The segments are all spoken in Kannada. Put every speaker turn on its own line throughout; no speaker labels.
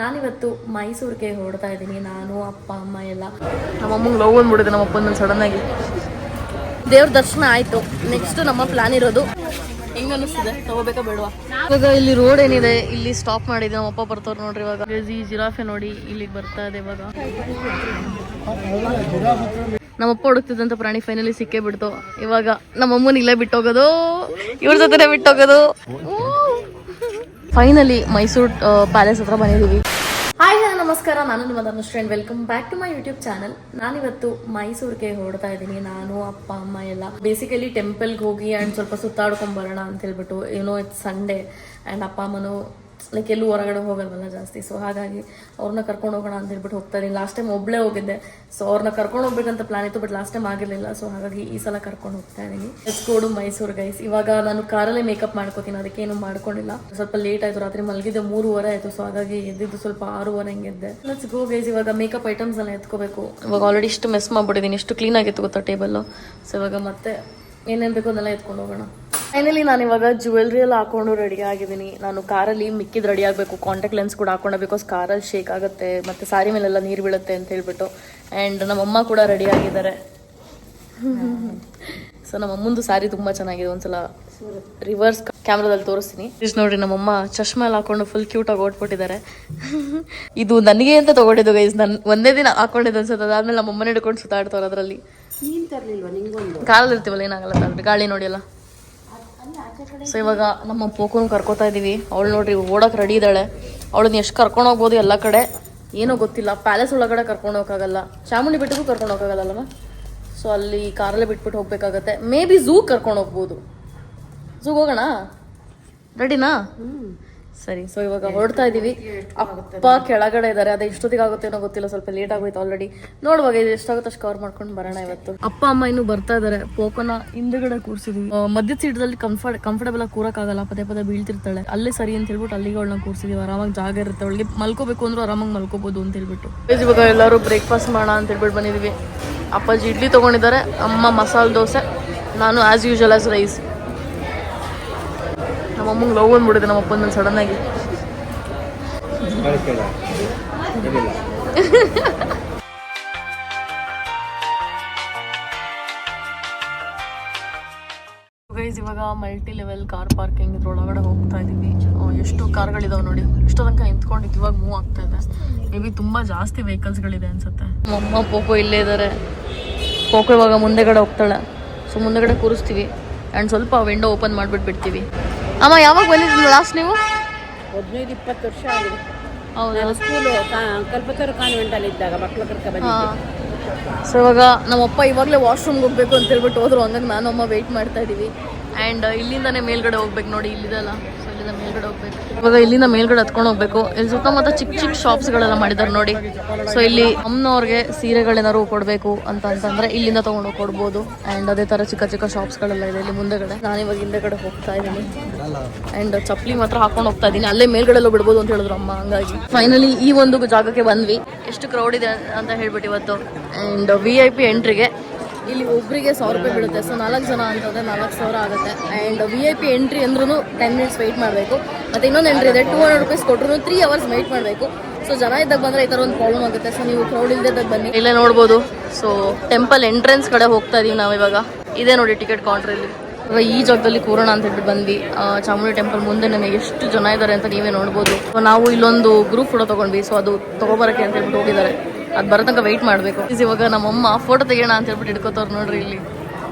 ನಾನಿವತ್ತು ಮೈಸೂರಿಗೆ ಹೊರಡ್ತಾ ಇದ್ದೀನಿ. ನಾನು ಅಪ್ಪ ಅಮ್ಮ ಎಲ್ಲ. ನಮ್ಮಮ್ಮಂಗೆ ಲವ್ ಬಂದ್ಬಿಟ್ಟಿದೆ ನಮ್ಮ ಅಪ್ಪನ ಸಡನ್ ಆಗಿ. ದೇವ್ರ ದರ್ಶನ ಆಯ್ತು. ನೆಕ್ಸ್ಟ್ ನಮ್ಮ ಪ್ಲಾನ್ ಇರೋದು ಹೆಂಗ ಅನಿಸ್ತಿದೆ, ತಗೋಬೇಕಾ ಬೇಡವಾ? ಇವಾಗ ಇಲ್ಲಿ ರೋಡ್ ಏನಿದೆ, ಇಲ್ಲಿ ಸ್ಟಾಪ್ ಮಾಡಿದೆ. ನಮ್ಮ ಅಪ್ಪ ಬರ್ತಾವ್ರು ನೋಡ್ರಿ. ಇವಾಗ ಈ ಜಿರಾಫೆ ನೋಡಿ ಇಲ್ಲಿಗೆ ಬರ್ತಾ ಇದೆ. ಇವಾಗ ನಮ್ಮಪ್ಪ ಹುಡುಕ್ತಿದ್ದಂತ ಪ್ರಾಣಿ ಫೈನಲಿ ಸಿಕ್ಕೇ ಬಿಡ್ತು. ಇವಾಗ ನಮ್ಮಮ್ಮನ ಇಲ್ಲೇ ಬಿಟ್ಟೋಗೋದು, ಇವ್ರ ಜೊತೆ ಬಿಟ್ಟೋಗೋದು. ಫೈನಲಿ ಮೈಸೂರು ಪ್ಯಾಲೇಸ್ ಹತ್ರ ಬಂದಿದ್ದೀವಿ. ಹಾಯ್ ಹಲೋ ನಮಸ್ಕಾರ, ನಾನು ನಿಮ್ಮ Dhanushree and welcome back to my YouTube channel. ನಾನಿವತ್ತು ಮೈಸೂರಿಗೆ ಹೊರಡ್ತಾ ಇದ್ದೀನಿ. ನಾನು ಅಪ್ಪ ಅಮ್ಮ ಎಲ್ಲ ಬೇಸಿಕಲಿ ಟೆಂಪಲ್ಗೆ ಹೋಗಿ ಆ್ಯಂಡ್ ಸ್ವಲ್ಪ ಸುತ್ತಾಡ್ಕೊಂಡ್ ಬರೋಣ ಅಂತ ಹೇಳ್ಬಿಟ್ಟು. ಇಟ್ಸ್ ಸಂಡೇ ಆ್ಯಂಡ್ ಅಪ್ಪ ಅಮ್ಮನೂ ಲೈಕ್ ಎಲ್ಲೂ ಹೊರಗಡೆ ಹೋಗಲ್ವಲ್ಲ ಜಾಸ್ತಿ. ಸೊ ಹಾಗಾಗಿ ಅವ್ರನ್ನ ಕರ್ಕೊಂಡು ಹೋಗೋಣ ಅಂತ ಹೇಳ್ಬಿಟ್ಟು ಹೋಗ್ತಾ ಇದ್ದೀನಿ. ಲಾಸ್ಟ್ ಟೈಮ್ ಒಬ್ಬಳೇ ಹೋಗಿದ್ದೆ, ಸೊ ಅವ್ರನ್ನ ಕರ್ಕೊಂಡು ಹೋಗ್ಬೇಕಂತ ಪ್ಲಾನ್ ಇತ್ತು, ಬಟ್ ಲಾಸ್ಟ್ ಟೈಮ್ ಆಗಿರಲಿಲ್ಲ. ಸೊ ಹಾಗಾಗಿ ಈ ಸಲ ಕರ್ಕೊಂಡು ಹೋಗ್ತಾ ಇದ್ದೀನಿ. Let's go to Mysuru guys. ಇವಾಗ ನಾನು ಕಾರಲ್ಲೇ ಮೇಕಪ್ ಮಾಡ್ಕೋತೀನಿ, ಅದಕ್ಕೇನು ಮಾಡ್ಕೊಂಡಿಲ್ಲ. ಸ್ವಲ್ಪ ಲೇಟ್ ಆಯಿತು, ರಾತ್ರಿ ಮಲಗಿದ್ದೆ 3:30 ಆಯಿತು. ಸೊ ಹಾಗಾಗಿ ಎದ್ದಿದ್ದು ಸ್ವಲ್ಪ 6:30 ಹಿಂಗೆದ್ದೆ. Let's go guys. ಇವಾಗ ಮೇಕಪ್ ಐಟಮ್ಸ್ ಎಲ್ಲ ಎತ್ಕೋಬೇಕು. ಇವಾಗ ಆಲ್ರೆಡಿ ಇಷ್ಟು ಮೆಸ್ ಮಾಡ್ಬಿಟ್ಟಿದ್ದೀನಿ, ಇಷ್ಟು ಕ್ಲೀನ್ ಆಗಿತ್ತು ಗೊತ್ತಾ ಟೇಬಲ್ಲು. ಸೊ ಇವಾಗ ಮತ್ತೆ ಏನೇನು ಬೇಕು ಅದನ್ನೆಲ್ಲ ಎತ್ಕೊಂಡು ಹೋಗೋಣ. ಫೈನಲಿ ನಾನು ಇವಾಗ ಜ್ಯುವೆಲ್ರಿ ಎಲ್ಲ ಹಾಕೊಂಡು ರೆಡಿ ಆಗಿದ್ದೀನಿ. ನಾನು ಕಾರಲ್ಲಿ ಮಿಕ್ಕಿದ್ ರೆಡಿ ಆಗಬೇಕು. ಕಾಂಟ್ಯಾಕ್ಟ್ ಲೆನ್ಸ್ ಕೂಡ ಹಾಕೊಂಡೆ, ಬಿಕಾಸ್ ಕಾರಲ್ಲಿ ಶೇಕ್ ಆಗುತ್ತೆ ಮತ್ತು ಸಾರಿ ಮೇಲೆಲ್ಲ ನೀರು ಬೀಳುತ್ತೆ ಅಂತ ಹೇಳ್ಬಿಟ್ಟು. ಆ್ಯಂಡ್ ನಮ್ಮಮ್ಮ ಕೂಡ ರೆಡಿ ಆಗಿದ್ದಾರೆ. ಸೊ ನಮ್ಮಮ್ಮಂದು ಸಾರಿ ತುಂಬ ಚೆನ್ನಾಗಿದೆ. ಒಂದ್ಸಲ ರಿವರ್ಸ್ ಕ್ಯಾಮ್ರಾದಲ್ಲಿ ತೋರಿಸ್ತೀನಿ. ಇಷ್ಟು ನೋಡ್ರಿ, ನಮ್ಮಮ್ಮ ಚಶ್ಮಾ ಎಲ್ಲ ಹಾಕೊಂಡು ಫುಲ್ ಕ್ಯೂಟಾಗಿ ಓಡ್ಬಿಟ್ಟಿದ್ದಾರೆ. ಇದು ನನಗೆ ಅಂತ ತೊಗೊಂಡಿದ್ದು ಗೈಸ್. ನಾನು ಒಂದೇ ದಿನ ಹಾಕೊಂಡಿದ್ದು ಅನ್ಸುತ್ತೆ. ಅದಾದ್ಮೇಲೆ ನಮ್ಮಮ್ಮನ ಹಿಡ್ಕೊಂಡು ಸುತ್ತಾಡ್ತಾರೆ ಅದರಲ್ಲಿ. ಕಾರಲ್ಲಿ ಇರ್ತೀವಲ್ಲ, ಏನಾಗಲ್ಲ ತಗೊಳ್ರಿ, ಗಾಳಿ ನೋಡಿಯಲ್ಲ. ಸೊ ಇವಾಗ ನಮ್ಮ ಪೋಕುನ್ ಕರ್ಕೋತಾ ಇದ್ದೀವಿ. ಅವಳು ನೋಡ್ರಿ ಓಡಕ್ಕೆ ರೆಡಿ ಇದ್ದಾಳೆ. ಅವಳನ್ನ ಎಷ್ಟು ಕರ್ಕೊಂಡು ಹೋಗ್ಬೋದು ಎಲ್ಲ ಕಡೆ ಏನೋ ಗೊತ್ತಿಲ್ಲ. ಪ್ಯಾಲೇಸ್ ಒಳಗಡೆ ಕರ್ಕೊಂಡು ಹೋಗೋಕ್ಕಾಗಲ್ಲ, ಚಾಮುಂಡಿ ಬೆಟ್ಟಗೂ ಕರ್ಕೊಂಡು ಹೋಗೋಕ್ಕಾಗಲ್ಲವ. ಸೊ ಅಲ್ಲಿ ಕಾರಲ್ಲೇ ಬಿಟ್ಬಿಟ್ಟು ಹೋಗ್ಬೇಕಾಗತ್ತೆ. ಮೇ ಬಿ ಝೂ ಕರ್ಕೊಂಡು ಹೋಗ್ಬೋದು. ಝೂಗೆ ಹೋಗೋಣ, ರೆಡಿನಾ? ಸರಿ. ಸೊ ಇವಾಗ ಹೊರಡ್ತಾ ಇದ್ದೀವಿ. ಅಪ್ಪ ಕೆಳಗಡೆ ಇದ್ದಾರೆ. ಅದೇ ಇಷ್ಟೊತ್ತಿಗೆ ಆಗುತ್ತೆ ಏನೋ ಗೊತ್ತಿಲ್ಲ, ಸ್ವಲ್ಪ ಲೇಟ್ ಆಗೋಯ್ತು ಆಲ್ರೆಡಿ. ನೋಡುವಾಗ ಇದು ಎಷ್ಟಾಗುತ್ತೆ ಅಷ್ಟು ಕವರ್ ಮಾಡ್ಕೊಂಡು ಬರೋಣ ಇವತ್ತು. ಅಪ್ಪ ಅಮ್ಮ ಇನ್ನೂ ಬರ್ತಾ ಇದ್ದಾರೆ. ಪೋಕೋನ ಹಿಂದುಗಡೆ ಕೂರಿಸಿದ್ವಿ. ಮಧ್ಯದ ಸೀಟಲ್ಲಿ ಕಂಫರ್ಟಬಲ್ ಆಗಿ ಕೂರಕ್ಕಾಗಲ್ಲ, ಪದೇ ಪದೇ ಬೀಳ್ತಿರ್ತಾಳೆ. ಅಲ್ಲೇ ಸರಿ ಅಂತ ಹೇಳ್ಬಿಟ್ಟು ಅಲ್ಲಿಗೆ ಅವಳನ್ನ ಕೂರಿಸಿದ್ವಿ. ಆರಾಮಾಗಿ ಜಾಗ ಇರುತ್ತೆ, ಅವಳಿಗೆ ಮಲ್ಕೋಬೇಕು ಅಂದ್ರೂ ಆರಾಮಾಗಿ ಮಲ್ಕೋಬಹುದು ಅಂತ ಹೇಳ್ಬಿಟ್ಟು. ಇವಾಗ ಎಲ್ಲರೂ ಬ್ರೇಕ್ಫಾಸ್ಟ್ ಮಾಡೋಣ ಅಂತ ಹೇಳ್ಬಿಟ್ಟು ಬಂದಿದ್ದೀವಿ. ಅಪ್ಪಾಜಿ ಇಡ್ಲಿ ತೊಗೊಂಡಿದ್ದಾರೆ, ಅಮ್ಮ ಮಸಾಲೆ ದೋಸೆ, ನಾನು ಆಸ್ ಯೂಶುವಲ್ ಆಸ್ ರೈಸ್. ನಮ್ಮಮ್ಮಂಗೆ ಲವ್ ಬಂದ್ಬಿಟ್ಟಿದೆ ನಮ್ಮ ಅಪ್ಪನ ಮೇಲೆ ಸಡನ್ ಆಗಿ. ಗೈಸ್ ಇವಾಗ ಮಲ್ಟಿ ಲೆವೆಲ್ ಕಾರ್ ಪಾರ್ಕಿಂಗ್ ಇದ್ರೊಳಗಡೆ ಹೋಗ್ತಾ ಇದ್ದೀವಿ. ಎಷ್ಟು ಕಾರ್ಗಳಿದಾವೆ ನೋಡಿ. ಇಷ್ಟೋ ತನಕ ನಿಂತ್ಕೊಂಡಿದ್ದು, ಇವಾಗ ಮೂವ್ ಆಗ್ತಾ ಇದೆ. ಮೇ ಬಿ ತುಂಬ ಜಾಸ್ತಿ ವೆಹಿಕಲ್ಸ್ಗಳಿದೆ ಅನ್ಸುತ್ತೆ. ನಮ್ಮಮ್ಮ ಪೋಕೋ ಇಲ್ಲೇ ಇದ್ದಾರೆ. ಪೋಕೋ ಇವಾಗ ಮುಂದೆಗಡೆ ಹೋಗ್ತಾಳೆ. ಸೊ ಮುಂದೆಗಡೆ ಕೂರಿಸ್ತೀವಿ ಆ್ಯಂಡ್ ಸ್ವಲ್ಪ ವಿಂಡೋ ಓಪನ್ ಮಾಡಿಬಿಟ್ಟು ಬಿಡ್ತೀವಿ. ಅಮ್ಮ ಯಾವಾಗ ಬಂದಿದ್ದಿಲ್ಲ ಲಾಸ್ಟ್ ನೀವು?
15-20 ವರ್ಷ ಆಗಿದೆ.
ಹೌದಾ?
ಸ್ಕೂಲು ಕಲ್ಪತರು ಕಾನ್ವೆಂಟಲ್ಲಿ ಇದ್ದಾಗ ಮಕ್ಕಳ ಕರ್ಕ ಬಂದಿದ್ದೆ.
ಸೊ ಇವಾಗ ನಮ್ಮಪ್ಪ ಇವಾಗಲೇ ವಾಶ್ರೂಮ್ಗೆ ಹೋಗ್ಬೇಕು ಅಂತ ಹೇಳ್ಬಿಟ್ಟು ಹೋದ್ರು. ಹಂಗಾಗಿ ನಾನು ಅಮ್ಮ ವೆಯ್ಟ್ ಮಾಡ್ತಾ ಇದ್ದೀವಿ. ಆ್ಯಂಡ್ ಇಲ್ಲಿಂದಾನೇ ಮೇಲ್ಗಡೆ ಹೋಗ್ಬೇಕು ನೋಡಿ, ಇಲ್ಲಿದೆಲ್ಲ. ಸೊ ಇಲ್ಲಿಂದ ಮೇಲ್ಗಡೆ ಹೋಗ್ಬೇಕು. ಇವಾಗ ಇಲ್ಲಿಂದ ಮೇಲ್ಗಡೆ ಹತ್ಕೊಂಡು ಹೋಗ್ಬೇಕು. ಇಲ್ಲಿ ಸುತ್ತಮುತ್ತ ಚಿಕ್ಕ ಚಿಕ್ಕ ಶಾಪ್ಸ್ಗಳೆಲ್ಲ ಮಾಡಿದ್ದಾರೆ ನೋಡಿ. ಸೊ ಇಲ್ಲಿ ಅಮ್ಮನವ್ರಿಗೆ ಸೀರೆಗಳೇನಾದ್ರು ಕೊಡಬೇಕು ಅಂತಂದ್ರೆ ಇಲ್ಲಿಂದ ತೊಗೊಂಡು ಕೊಡ್ಬೋದು. ಆ್ಯಂಡ್ ಅದೇ ಥರ ಚಿಕ್ಕ ಚಿಕ್ಕ ಶಾಪ್ಸ್ಗಳೆಲ್ಲ ಇದೆ ಇಲ್ಲಿ ಮುಂದೆಗಡೆ. ನಾನಿವಾಗ ಹಿಂದೆಗಡೆ ಹೋಗ್ತಾ ಇದ್ದೀನಿ. ಆ್ಯಂಡ್ ಚಪ್ಪಲಿ ಮಾತ್ರ ಹಾಕೊಂಡು ಹೋಗ್ತಾ ಇದ್ದೀನಿ. ಅಲ್ಲೇ ಮೇಲ್ಗಡೆಲ್ಲ ಬಿಡ್ಬೋದು ಅಂತ ಹೇಳಿದ್ರು ಅಮ್ಮ. ಹಂಗಾಗಿ ಫೈನಲಿ ಈ ಒಂದು ಜಾಗಕ್ಕೆ ಬಂದ್ವಿ. ಎಷ್ಟು ಕ್ರೌಡ್ ಇದೆ ಅಂತ ಹೇಳ್ಬಿಟ್ಟು ಇವತ್ತು. ಆ್ಯಂಡ್ VIP ಎಂಟ್ರಿಗೆ ಇಲ್ಲಿ ಒಬ್ಬರಿಗೆ 1000 ರೂಪಾಯಿ ಬೀಳುತ್ತೆ. ಸೊ 4 ಜನ ಅಂತಂದರೆ 4000 ಆಗುತ್ತೆ. ಆ್ಯಂಡ್ VIP ಎಂಟ್ರಿ ಅಂದ್ರೂ 10 ಮಿನಿಟ್ಸ್ ವೆಯ್ಟ್ ಮಾಡಬೇಕು. ಮತ್ತು ಇನ್ನೊಂದು ಎಂಟ್ರಿ ಇದೆ, 200 ರೂಪೀಸ್ ಕೊಟ್ಟರು 3 ಅವರ್ಸ್ ವೆಯ್ಟ್ ಮಾಡಬೇಕು. ಸೊ ಜನ ಇದ್ದಾಗ ಬಂದರೆ ಈ ಥರ ಒಂದು ಪ್ರಾಬ್ಲಮ್ ಆಗುತ್ತೆ. ಸೊ ನೀವು ಕ್ರೌಡ್ ಇಲ್ದಿದ್ದಾಗ ಬನ್ನಿ. ಇಲ್ಲೇ ನೋಡ್ಬೋದು. ಸೊ ಟೆಂಪಲ್ ಎಂಟ್ರೆನ್ಸ್ ಕಡೆ ಹೋಗ್ತಾ ಇದೀವಿ ನಾವು ಇವಾಗ. ಇದೇ ನೋಡಿ ಟಿಕೆಟ್ ಕೌಂಟ್ರ್. ಇಲ್ಲಿ ಇವಾಗ ಈ ಜಾಗದಲ್ಲಿ ಕೂರೋಣ ಅಂತ ಹೇಳ್ಬಿಟ್ಟು ಬಂದ್ವಿ. ಚಾಮುಂಡಿ ಟೆಂಪಲ್ ಮುಂದೆ ನನಗೆ ಎಷ್ಟು ಜನ ಇದ್ದಾರೆ ಅಂತ ನೀವೇ ನೋಡ್ಬೋದು. ಸೊ ನಾವು ಇಲ್ಲೊಂದು ಗ್ರೂಪ್ ಫೋಟೋ ತೊಗೊಂಡ್ವಿ. ಸೊ ಅದು ತೊಗೊಬರೋಕ್ಕೆ ಅಂತ ಹೇಳ್ಬಿಟ್ಟು ಹೋಗಿದ್ದಾರೆ. ಅದು ಬರೋ ತನಕ ವೆಯ್ಟ್ ಮಾಡಬೇಕು. ಇವಾಗ ನಮ್ಮಮ್ಮ ಫೋಟೋ ತೆಗೋಣ ಅಂತ ಹೇಳ್ಬಿಟ್ಟು ಹಿಡ್ಕೋತವ್ರು ನೋಡ್ರಿ ಇಲ್ಲಿ.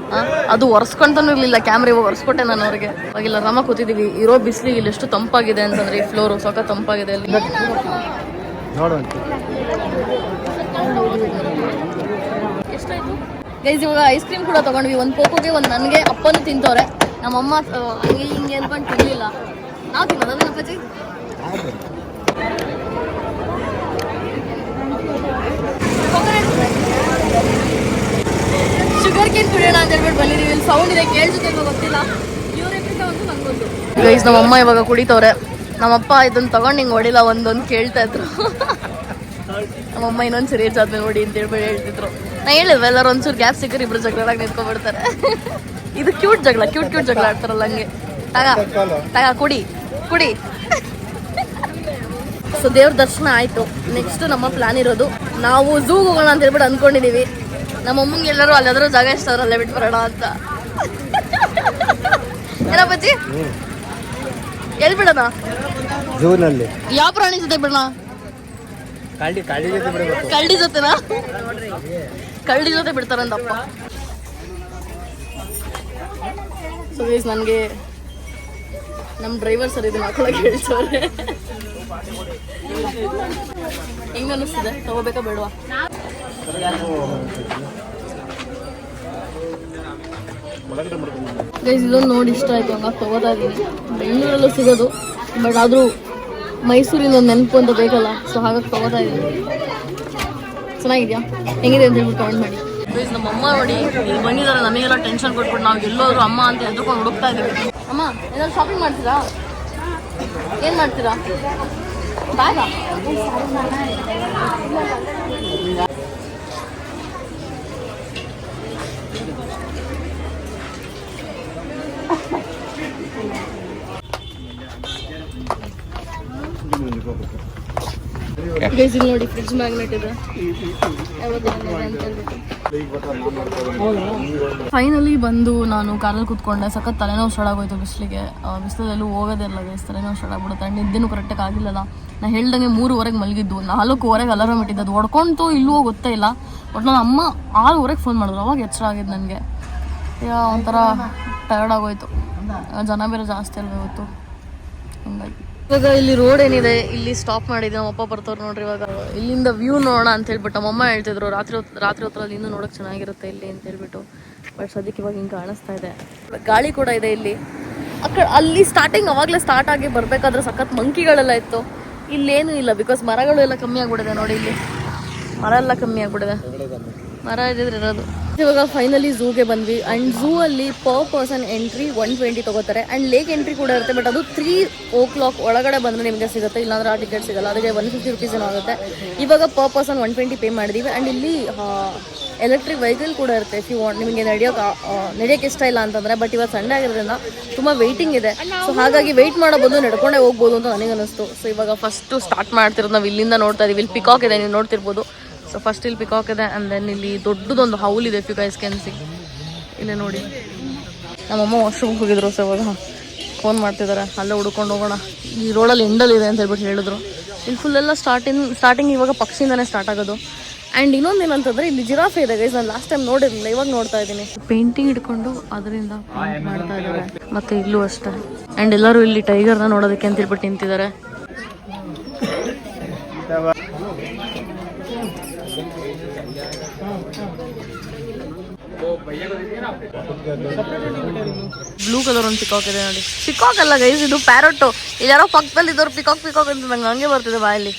ಅದು ಒರೆಸ್ಕೊಂತಾನೂ ಇರಲಿಲ್ಲ ಕ್ಯಾಮ್ರಾ. ಇವಾಗ ಒರೆಸ್ಕೊಟ್ಟೆ ನಾನು ಅವ್ರಿಗೆ. ಇವಾಗಿಲ್ಲ ಆರಾಮಾಗಿ ಕೂತಿದ್ದೀವಿ. ಇರೋ ಬಿಸಿಲಿಗೆ ಇಲ್ಲಿ ಎಷ್ಟು ತಂಪಾಗಿದೆ ಅಂತಂದ್ರೆ ಈ ಫ್ಲೋರು ಸೊಕ್ಕ ತಂಪಾಗಿದೆ ಅಲ್ಲಿ. ಎಷ್ಟಾಯ್ತು ಗೈಸ್? ಇವಾಗ ಐಸ್ ಕ್ರೀಮ್ ಕೂಡ ತೊಗೊಂಡ್ವಿ. ಒಂದು ಪೋಕೋಗೆ, ಒಂದು ನನಗೆ. ಅಪ್ಪನೂ ತಿಂತವ್ರೆ. ನಮ್ಮಮ್ಮ ಹಂಗೆ ಹಿಂಗೆ ಅನ್ಕೊಂಡು ತಿನ್ನಲಿಲ್ಲ. ನಾವು ತಿನ್ನೋದಲ್ಲ ಅಪ್ಪಾಜಿ. ಶುಗರ್ ಕೇನ್ ಕುಡಿಯೋಣ ಅಂತ ಹೇಳ್ಬಿಟ್ಟು ಬಂದಿದ್ದೀವಿ. ಇಲ್ಲಿ ಸೌಂಡ್ ಇದೆ, ಕೇಳಿಸುತ್ತೆ ಗೊತ್ತಿಲ್ಲ. ಗೈಸ್ ನಮ್ಮಮ್ಮ ಇವಾಗ ಕುಡಿತವ್ರೆ. ನಮ್ಮಪ್ಪ ಇದನ್ನು ತಗೊಂಡು ಹಿಂಗೆ ಹೊಡಿಲ್ಲ ಒಂದೊಂದು ಕೇಳ್ತಾ ಇದ್ರು. ನಮ್ಮಮ್ಮ ಇನ್ನೊಂದು ಸರಿ ಆದ್ಮೇಲೆ ನೋಡಿ ಅಂತ ಹೇಳ್ಬಿಟ್ಟು ಹೇಳ್ತಿದ್ರು. ನಾ ಹೇಳಿದ್ವಿ ಎಲ್ಲರೂ ಒಂಚೂರು ಗ್ಯಾಪ್ ಸಿಕ್ಕರೆ ಇಬ್ರು ಜಗಳಾಗಿ ನಿಂತ್ಕೊಂಡ್ಬಿಡ್ತಾರೆ. ಇದು ಕ್ಯೂಟ್ ಜಗಳ ಆಡ್ತಾರಲ್ಲ ಹಂಗೆ. ತಗ ಕುಡಿ ಸೊ ದೇವ್ರ ದರ್ಶನ ಆಯಿತು. ನೆಕ್ಸ್ಟ್ ನಮ್ಮ ಪ್ಲಾನ್ ಇರೋದು ನಾವು ಝೂಗೆ ಹೋಗೋಣ ಅಂತ ಹೇಳ್ಬಿಟ್ಟು ಅಂದ್ಕೊಂಡಿದ್ದೀವಿ. ನಮ್ಮ ಅಮ್ಮಂಗೆ ಎಲ್ಲರೂ ಅಲ್ಲಾದ್ರೂ ಜಾಗ ಇಷ್ಟವ್ರು ಅಲ್ಲೇ ಬಿಟ್ಟು ಬರೋಣ ಅಂತ. ಏನಪ್ಪಜ್ಜಿ ಎಲ್ಲಿ ಬಿಡೋಣ?
ಝೂನಲ್ಲಿ
ಯಾವ ಪ್ರಾಣಿ ಜೊತೆ ಬಿಡೋಣ? ಕರಡಿ ಜೊತೆನಾ? ಕರಡಿ ಜೊತೆ ಬಿಡ್ತಾರಂತಪ್ಪ. ಸೊ ಗೈಸ್ ನನಗೆ ನಮ್ಮ ಡ್ರೈವರ್ ಸರ್ ಇದು ಮಕ್ಕಳಿಗೆ ಹೇಳ್ಸೋರೆ. ಹೆಂಗ ಅನ್ನಿಸ್ತಿದೆ? ತಗೋಬೇಕಾ ಬೇಡವಾ? ಗೈಸ್ ಇದೊಂದು ನೋಡಿ ಇಷ್ಟ ಆಯ್ತು, ಹಂಗಾಗಿ ತಗೋತಾ ಇದ್ದೀನಿ. ಬೆಂಗಳೂರಲ್ಲೂ ಸಿಗೋದು, ಬಟ್ ಆದರೂ ಮೈಸೂರಿನ ಒಂದು ನೆನಪು ಅಂತ ಬೇಕಲ್ಲ, ಸೊ ಹಾಗಾಗಿ ತಗೋತಾ ಇದ್ದೀನಿ. ಚೆನ್ನಾಗಿದೆಯಾ, ಹೆಂಗಿದೆ ಅಂತ ಹೇಳ್ಬಿಟ್ಟು ಕಮೆಂಟ್ ಮಾಡಿ. ಗೈಸ್ ನಮ್ಮ ಅಮ್ಮ ನೋಡಿ ಇಲ್ಲಿ ಬಂದಿದ್ದಾರೆ, ನಮಗೆಲ್ಲ ಟೆನ್ಷನ್ ಕೊಟ್ಬಿಟ್ಟು ನಾವು ಎಲ್ಲೋದ್ರು ಅಮ್ಮ ಅಂತ ಎದ್ರುಕೊಂಡು ಹುಡುಕ್ತಾ ಇದ್ದೀವಿ. ಅಮ್ಮ ಏನಾದ್ರು ಶಾಪಿಂಗ್ ಮಾಡ್ತೀರಾ? ಏನು ಮಾಡ್ತೀರಾ? ಬ್ಯಾಗ ಗೈಸ್ ಇಲ್ಲಿ ನೋಡಿ ಫ್ರಿಡ್ಜ್ ಮ್ಯಾಗ್ನೆಟ್ ಇದೆ. ಫೈನಲಿ ಬಂದು ನಾನು ಕಾರಲ್ಲಿ ಕೂತ್ಕೊಂಡೆ. ಸಖತ್ ತಲೆನೋವು ಸ್ಟಾರ್ಟ್ ಆಗೋಯ್ತು ಬಿಸಿಲಿಗೆ. ಬಿಸಿಲಲ್ಲೂ ಹೋಗೋದಿಲ್ಲ ಗೈಸ್, ತಲೆನೋವು ಸ್ಟಾರ್ಟ್ ಆಗ್ಬಿಡುತ್ತೆ. ಆ್ಯಂಡ್ ನಿದ್ದೆನೂ ಕರೆಕ್ಟಾಗಿ ಆಗಿಲ್ಲಲ್ಲ. ನಾನು ಹೇಳ್ದಂಗೆ 3:30 ಮಲಗಿದ್ದು, 4:15 ಅಲಾರಾಮ್ ಇಟ್ಟಿದ್ದು. ಅದು ಹೊಡ್ಕೊಂತು ಇಲ್ಲೂ ಗೊತ್ತೇ ಇಲ್ಲ. ಬಟ್ ನನ್ನ ಅಮ್ಮ 6:00 ಫೋನ್ ಮಾಡಿದ್ರು, ಅವಾಗ ಎಚ್ಚರ ಆಗಿದ್ದು ನನಗೆ. ಒಂಥರ ಟಯರ್ಡ್ ಆಗೋಯ್ತು. ಜನ ಬೇರೆ ಜಾಸ್ತಿ ಅಲ್ವ ಇವತ್ತು, ಹಂಗಾಗಿ. ಇವಾಗ ಇಲ್ಲಿ ರೋಡ್ ಏನಿದೆ, ಇಲ್ಲಿ ಸ್ಟಾಪ್ ಮಾಡಿದ್ದೆ. ನಮ್ಮಪ್ಪ ಬರ್ತಾವ್ರು ನೋಡ್ರಿ. ಇವಾಗ ಇಲ್ಲಿಂದ ವ್ಯೂ ನೋಡೋಣ ಅಂತ ಹೇಳ್ಬಿಟ್ಟು ನಮ್ಮಮ್ಮ ಹೇಳ್ತಿದ್ರು, ರಾತ್ರಿ ಹೊತ್ತಲ್ಲಿ ಇನ್ನೂ ನೋಡೋಕೆ ಚೆನ್ನಾಗಿರುತ್ತೆ ಇಲ್ಲಿ ಅಂತ ಹೇಳ್ಬಿಟ್ಟು. ಬಟ್ ಸದ್ಯಕ್ಕೆ ಇವಾಗ ಹಿಂಗೆ ಕಾಣಿಸ್ತಾ ಇದೆ. ಗಾಳಿ ಕೂಡ ಇದೆ ಇಲ್ಲಿ. ಅಲ್ಲಿ ಸ್ಟಾರ್ಟಿಂಗ್ ಅವಾಗಲೇ ಸ್ಟಾರ್ಟ್ ಆಗಿ ಬರಬೇಕಾದ್ರೆ ಸಖತ್ ಮಂಕಿಗಳೆಲ್ಲ ಇತ್ತು. ಇಲ್ಲೇನೂ ಇಲ್ಲ, ಬಿಕಾಸ್ ಮರಗಳು ಎಲ್ಲ ಕಮ್ಮಿ ಆಗ್ಬಿಟ್ಟಿದೆ ನೋಡಿ. ಇಲ್ಲಿ ಮರ ಎಲ್ಲ ಕಮ್ಮಿ ಆಗ್ಬಿಟ್ಟಿದೆ, ಮರ ಇದ್ದಿದ್ರೆ ಇರೋದು. ಇವಾಗ ಫೈನಲಿ ಝೂಗೆ ಬಂದ್ವಿ. ಆ್ಯಂಡ್ ಝೂ ಅಲ್ಲಿ ಪರ್ ಪರ್ಸನ್ ಎಂಟ್ರಿ 120 ತಗೋತಾರೆ. ಆ್ಯಂಡ್ ಲೇಕ್ ಎಂಟ್ರಿ ಕೂಡ ಇರುತ್ತೆ, ಬಟ್ ಅದು 3 o'clock ಒಳಗಡೆ ಬಂದರೆ ನಿಮಗೆ ಸಿಗುತ್ತೆ, ಇಲ್ಲಾಂದ್ರೆ ಆ ಟಿಕೆಟ್ ಸಿಗಲ್ಲ. ಅದಕ್ಕೆ 150 rupees ಏನೋ ಆಗುತ್ತೆ. ಇವಾಗ ಪರ್ ಪರ್ಸನ್ 120 ಪೇ ಮಾಡಿದ್ದೀವಿ. ಆ್ಯಂಡ್ ಇಲ್ಲಿ ಎಲೆಕ್ಟ್ರಿಕ್ ವೆಹಿಕಲ್ ಕೂಡ ಇರುತ್ತೆ. ಇಫ್ ಯು ವಾಂಟ್, ನಿಮಗೆ ನಡೆಯೋಕ್ಕೆ ಇಷ್ಟ ಇಲ್ಲ ಅಂತಂದರೆ. ಬಟ್ ಇವತ್ತು ಸಂಡೇ ಆಗಿರೋದ್ರಿಂದ ತುಂಬ ವೆಯ್ಟಿಂಗ್ ಇದೆ. ಸೊ ಹಾಗಾಗಿ ವೆಯ್ಟ್ ಮಾಡೋ ಬದಲು ನಡ್ಕೊಂಡೇ ಹೋಗ್ಬೋದು ಅಂತ ನನಗೆ ಅನ್ನಿಸ್ತು. ಸೊ ಇವಾಗ ಫಸ್ಟು ಸ್ಟಾರ್ಟ್ ಮಾಡ್ತಿರೋದು ನಾವು ಇಲ್ಲಿಂದ ನೋಡ್ತಾ ಇದೀವಿ. ಇಲ್ಲಿ ಪಿಕಾಕ್ ಇದೆ, ನೀವು ನೋಡ್ತಿರ್ಬೋದು. ಸೊ ಫಸ್ಟ್ ಇಲ್ಲಿ ಪಿಕಾಕ್ ಇದೆ, ಆ್ಯಂಡ್ ದೆನ್ ಇಲ್ಲಿ ದೊಡ್ಡದೊಂದು ಹೌಲ್ ಇದೆ. If you guys can see, ಇಲ್ಲೇ ನೋಡಿ. ನಮ್ಮಮ್ಮ ವಾಶ್ರೂಮ್ಗೆ ಹೋಗಿದ್ರು. ಸೊ ಇವಾಗ ಫೋನ್ ಮಾಡ್ತಿದ್ದಾರೆ, ಅಲ್ಲೇ ಹುಡ್ಕೊಂಡು ಹೋಗೋಣ. ಈ ರೋಡಲ್ಲಿ ಎಂಡಲ್ ಇದೆ ಅಂತ ಹೇಳ್ಬಿಟ್ಟು ಹೇಳಿದ್ರು. ಇಲ್ಲಿ ಫುಲ್ಲೆಲ್ಲ ಸ್ಟಾರ್ಟಿಂಗ್ ಇವಾಗ ಪಕ್ಷಿಯಿಂದನೇ ಸ್ಟಾರ್ಟ್ ಆಗೋದು. ಆ್ಯಂಡ್ ಇನ್ನೊಂದು ಏನಂತಂದರೆ ಇಲ್ಲಿ ಜಿರಾಫೆ ಇದೆ ಗೈಸ್. ನಾನು ಲಾಸ್ಟ್ ಟೈಮ್ ನೋಡಿರಲಿಲ್ಲ, ಇವಾಗ ನೋಡ್ತಾ ಇದ್ದೀನಿ. ಪೇಂಟಿಂಗ್ ಹಿಡ್ಕೊಂಡು ಅದರಿಂದ ಮಾಡ್ತಾ ಇದ್ದಾರೆ. ಮತ್ತು ಇಲ್ಲೂ ಅಷ್ಟೇ. ಆ್ಯಂಡ್ ಎಲ್ಲರೂ ಇಲ್ಲಿ ಟೈಗರ್ನ ನೋಡೋದಕ್ಕೆ ಅಂತ ಹೇಳ್ಬಿಟ್ಟು ನಿಂತಿದ್ದಾರೆ. ಬ್ಲೂ ಕಲರ್ ಒಂದು ಪಿಕಾಕ್ ಇದೆ ನೋಡಿ. ಪಿಕಾಕ್ ಅಲ್ಲ ಗೈಸ್, ಇದು ಪ್ಯಾರೊಟ್ಟು. ಇಲ್ಲಿ ಯಾರೋ ಪಕ್ಕದಲ್ಲಿ ಇದ್ದವ್ರು ಪಿಕಾಕ್ ಅಂತ ನಂಗೆ ಹಂಗೆ ಬರ್ತಿದೆ ಬಾಯಲ್ಲಿ.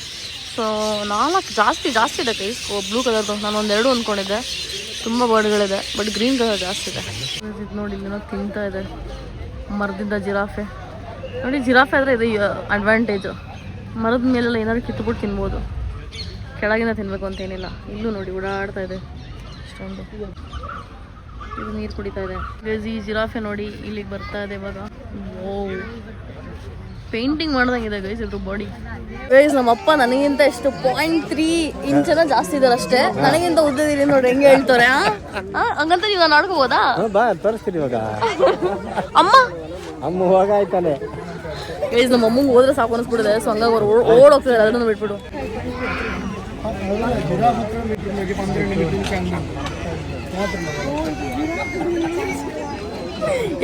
ಸೊ 4 ಜಾಸ್ತಿ ಇದೆ ಗೈಸ್ ಬ್ಲೂ ಕಲರ್ದು. ನಾನು 1-2 ಅಂದ್ಕೊಂಡಿದ್ದೆ. ತುಂಬ ಬರ್ಡ್ಗಳಿದೆ, ಬಟ್ ಗ್ರೀನ್ ಕಲರ್ ಜಾಸ್ತಿ ಇದೆ. ಇದು ನೋಡಿ, ಇಲ್ಲೇನೋ ತಿಂತಾ ಇದೆ ಮರದಿಂದ ಜಿರಾಫೆ. ನೋಡಿ ಜಿರಾಫೆ ಆದರೆ ಇದು ಅಡ್ವಾಂಟೇಜು. ಮರದ ಮೇಲೆಲ್ಲ ಏನಾದ್ರು ಕಿತ್ಬಿಟ್ಟು ತಿನ್ಬೋದು, ಕೆಳಗಿನ ತಿನ್ನಬೇಕು ಅಂತೇನಿಲ್ಲ. ಇಲ್ಲೂ ನೋಡಿ ಓಡಾಡ್ತಾ ಇದೆ ಇಷ್ಟೊಂದು. ಇದು ನೀರು ಕುಡಿತಾ ಇದೆ. ಈ ಜಿರಾಫೆ ನೋಡಿ ಇಲ್ಲಿಗೆ ಬರ್ತಾ ಇದೆ ಇವಾಗ. ಓ, ಪೇಂಟಿಂಗ್ ಮಾಡ್ದಂಗಿದೆ ಗೈಸ್ ಇದ್ರ ಬಾಡಿ. ಗೈಸ್ ನಮ್ಮಪ್ಪ ನನಗಿಂತ ಎಷ್ಟು 0.3 ಇಂಚನ ಜಾಸ್ತಿ ಇದಾರೆ ಅಷ್ಟೇ. ನನಗಿಂತ ಉದ್ದದಿರಿ ನೋಡಿ, ಹೆಂಗೆ ಹೇಳ್ತಾರೆ. ಹಂಗಂತ ನೀವು ನಾನು ಆಡ್ಕೋಬೋದಾ?
ತೋರಿಸ್ತೀನಿ ಇವಾಗ.
ಅಮ್ಮ
ಹೋಗಾಯ್ತಾನೆ
ಗೈಸ್, ನಮ್ಮ ಅಮ್ಮಂಗೆ ಹೋದ್ರೆ ಸಾಕು ಅನಿಸ್ಬಿಟ್ಟಿದೆ. ಸೊ ಹಂಗಾಗಿ ಅವ್ರು ಓಡೋಗ್ತಿದ್ದಾರೆ, ಅದನ್ನು ಬಿಟ್ಬಿಡು.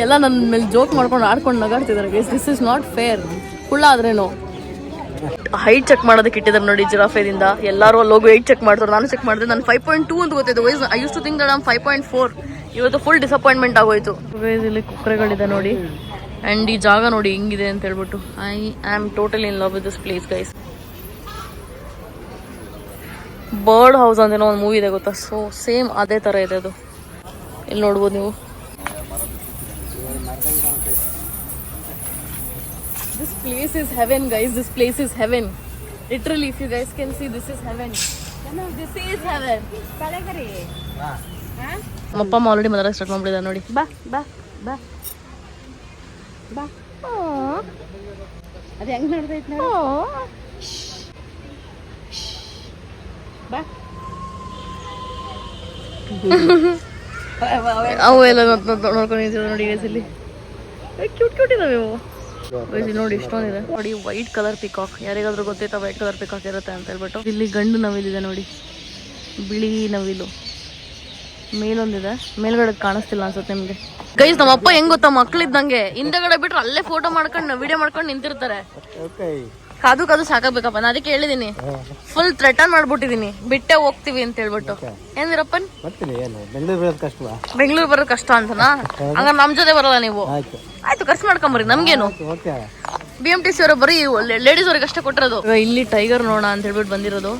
ಎಲ್ಲ ನನ್ನ ಮೇಲೆ ಜೋಕ್ ಮಾಡ್ಕೊಂಡು ಆಡ್ಕೊಂಡು ನಗಾಡ್ತಿದ್ದಾರೆ guys. This is not fair. ಕುಳ್ಳ ಆದ್ರೇನು. ಹೈಟ್ ಚೆಕ್ ಮಾಡೋದಕ್ಕೆ ಇಟ್ಟಿದ್ದಾರೆ ನೋಡಿ ಜಿರಾಫೆದಿಂದ. ಎಲ್ಲರೂ ಅಲ್ಲಿ ಹೋಗಿ ಹೈಟ್ ಚೆಕ್ ಮಾಡ್ತಾರೆ. ನಾನು ಚೆಕ್ ಮಾಡಿದೆ, ನಾನು 5.2 ಅಂತ ಗೊತ್ತಿದ್ದು guys. I used to think that I am 5.4. ಇವತ್ತು ಫುಲ್ ಡಿಸಪಾಯಿಂಟ್ಮೆಂಟ್ ಆಗೋಯ್ತು ಗೈಸ್. ಇಲ್ಲಿ ಕುಕ್ಕರೆಗಳಿದೆ ನೋಡಿ. ಆ್ಯಂಡ್ ಈ ಜಾಗ ನೋಡಿ ಹೆಂಗಿದೆ ಅಂತ ಹೇಳ್ಬಿಟ್ಟು. I am totally in love with this place guys. Bird house ಅಂತೇನೋ ಒಂದು ಮೂವಿ ಇದೆ ಗೊತ್ತಾ, ಸೊ ಸೇಮ್ ಅದೇ ಥರ ಇದೆ ಅದು. ಇಲ್ಲಿ ನೋಡ್ಬೋದು ನೀವು. This place is heaven guys, this place is heaven. Literally if you guys can see, this is heaven. This is heaven. ನಮ್ಮಪ್ಪ ಅಮ್ಮ ಆಲ್ರೆಡಿ ಮಾತಾಡೋಕೆ ಸ್ಟಾರ್ಟ್ ಮಾಡ್ಬಿಟ್ಟಿದ್ದಾರೆ ನೋಡಿ. ಬಾ ಬಾ ಬಾ ಬಾ. ಅದು ಹೆಂಗೆ ನೋಡ್ದೈತೆ ನೋಡಿ.
ಬಾ
ಅವು ಎಲ್ಲ ನೋಡ್ಕೊಂಡಿದ್ದೀವಿ ನೋಡಿ guys ಇಲ್ಲಿ ಕ್ಯೂಟ್ ಕ್ಯೂಟ್ ಇದಾವೆ ಅವು guys ನೋಡಿ ಇಷ್ಟೊಂದಿದೆ ನೋಡಿ ವೈಟ್ ಕಲರ್ ಪಿಕಾಕ್ ಯಾರಿಗಾದ್ರೂ ಗೊತ್ತೈತಾ ವೈಟ್ ಕಲರ್ ಪಿಕಾಕ್ ಇರುತ್ತೆ ಅಂತ ಹೇಳ್ಬಿಟ್ಟು ಇಲ್ಲಿ ಗಂಡು ನವಿಲಿದೆ ನೋಡಿ ಬಿಳಿ ನವಿಲು ಮೇಲೊಂದಿದೆ ಮೇಲ್ಗಡೆ ಕಾಣಿಸ್ತಿಲ್ಲ ಅನ್ಸುತ್ತೆ ನಿಮ್ಗೆ ಗೈಸ್ ನಮ್ಮ ಅಪ್ಪ ಹೆಂಗ್ ಗೊತ್ತಾ ಮಕ್ಳಿದ್ದಂಗೆ ಹಿಂದೆಗಡೆ ಬಿಟ್ರೆ ಅಲ್ಲೇ ಫೋಟೋ ಮಾಡ್ಕೊಂಡು ವಿಡಿಯೋ ಮಾಡ್ಕೊಂಡು ನಿಂತಿರ್ತಾರೆ ಕಾದು ಕಾದು ಸಾಕಾಗ್ಬೇಕಪ್ಪ ನಾನು ಅದಕ್ಕೆ ಹೇಳಿದೀನಿ ಫುಲ್ ಥ್ರೆಟನ್ ಮಾಡ್ಬಿಟ್ಟಿದೀನಿ ಬಿಟ್ಟೆ ಹೋಗ್ತೀವಿ ಅಂತ ಹೇಳ್ಬಿಟ್ಟು ಏನಿರಪ್ಪನ್ ಬೆಂಗಳೂರು ಬರೋದು ಕಷ್ಟ ಅಂತನಾ ಹಂಗ ನಮ್ ಜೊತೆ ಬರಲ್ಲ ನೀವು ಆಯ್ತು ಖರ್ಚು ಮಾಡ್ಕೊಂಬರಿ ನಮ್ಗೇನು BMTC ಅವರು ಬರೀ ಲೇಡೀಸ್ ಅವ್ರಿಗೆ ಅಷ್ಟೇ ಕೊಟ್ಟಿರೋದು ಇಲ್ಲಿ ಟೈಗರ್ ನೋಡೋಣ ಅಂತ ಹೇಳ್ಬಿಟ್ಟು ಬಂದಿರೋದು